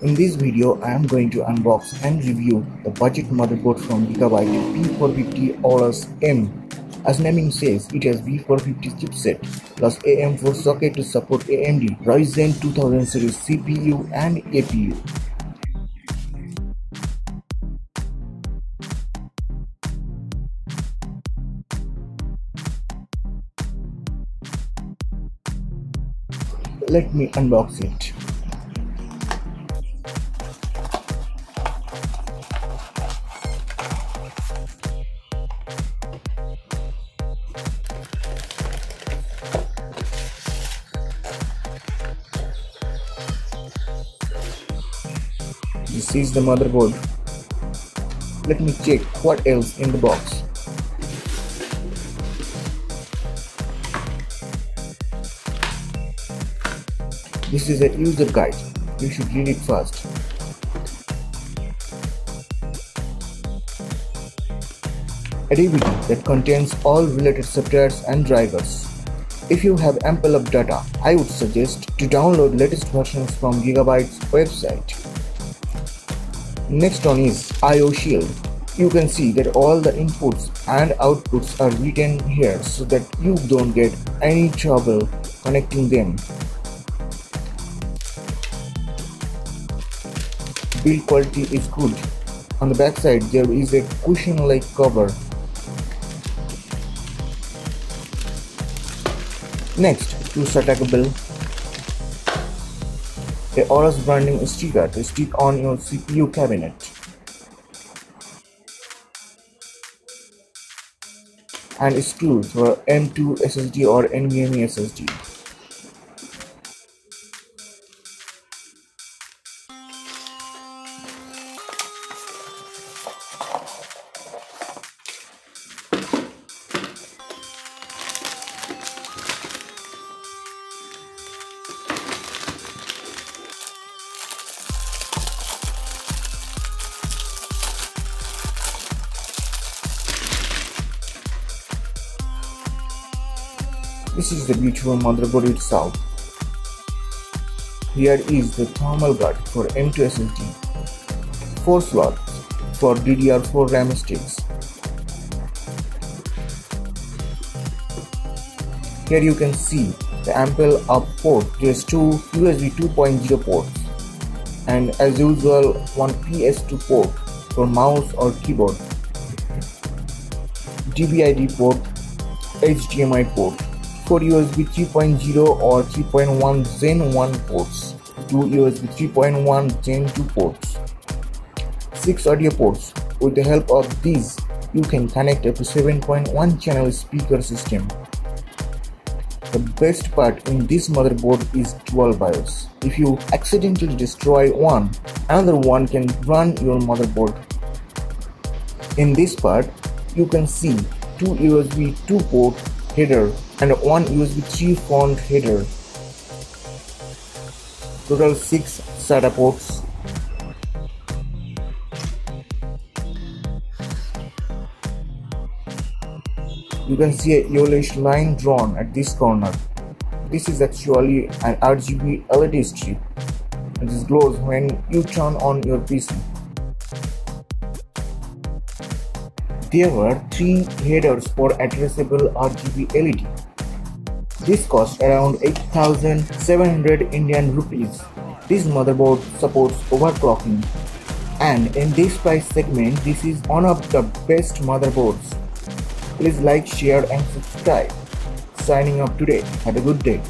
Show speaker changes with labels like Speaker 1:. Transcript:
Speaker 1: In this video, I am going to unbox and review the budget motherboard from Gigabyte B450 Aorus M. As naming says, it has B450 chipset plus AM4 socket to support AMD Ryzen 2000 series CPU and APU. Let me unbox it. This is the motherboard. Let me check what else in the box. This is a user guide. You should read it first. A DVD that contains all related softwares and drivers. If you have ample of data, I would suggest to download latest versions from Gigabyte's website. Next one is I/O shield. You can see that all the inputs and outputs are written here so that you don't get any trouble connecting them. Build quality is good. On the back side there is a cushion-like cover. Next, to stackable, a Aorus branding sticker to stick on your CPU cabinet. And screws for M2 SSD or NVMe SSD. This is the beautiful motherboard itself. Here is the thermal guard for M2 SSD, 4 slots for DDR4 RAM sticks. Here you can see the ample up port. There's 2 USB 2.0 ports and as usual one PS2 port for mouse or keyboard, DVI-D port, HDMI port, 4 USB 3.0 or 3.1 Gen 1 ports, 2 USB 3.1 Gen 2 ports, 6 audio ports. With the help of these, you can connect up to 7.1 channel speaker system. The best part in this motherboard is dual BIOS. If you accidentally destroy one, another one can run your motherboard. In this part, you can see 2 USB 2 port header and 1 USB 3 front header. Total 6 SATA ports. You can see a yellowish line drawn at this corner. This is actually an RGB LED strip and this glows when you turn on your PC. There were 3 headers for addressable RGB LED. This cost around 8,700 Indian rupees. This motherboard supports overclocking, and in this price segment, this is one of the best motherboards. Please like, share and subscribe. Signing off today. Have a good day.